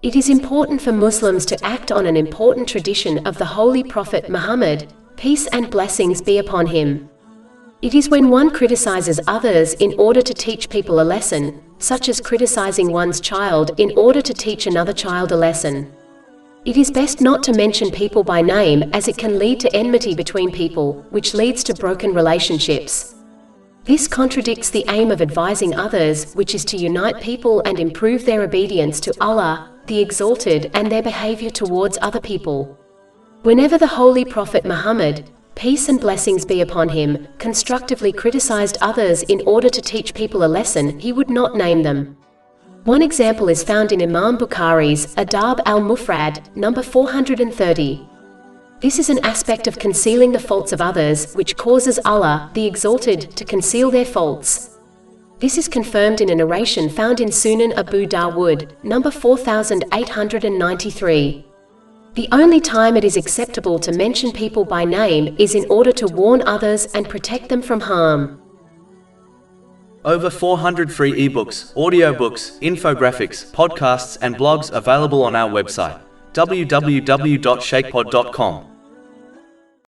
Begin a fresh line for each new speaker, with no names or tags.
It is important for Muslims to act on an important tradition of the Holy Prophet Muhammad, peace and blessings be upon him. It is when one criticizes others in order to teach people a lesson, such as criticizing one's child in order to teach another child a lesson. It is best not to mention people by name, as it can lead to enmity between people, which leads to broken relationships. This contradicts the aim of advising others, which is to unite people and improve their obedience to Allah, the Exalted, and their behavior towards other people. Whenever the Holy Prophet Muhammad, peace and blessings be upon him, constructively criticized others in order to teach people a lesson, he would not name them. One example is found in Imam Bukhari's Adab al-Mufrad, number 430. This is an aspect of concealing the faults of others, which causes Allah, the Exalted, to conceal their faults. This is confirmed in a narration found in Sunan Abu Dawood, number 4893. The only time it is acceptable to mention people by name is in order to warn others and protect them from harm.
Over 400 free ebooks, audiobooks, infographics, podcasts and blogs available on our website, www.shakepod.com.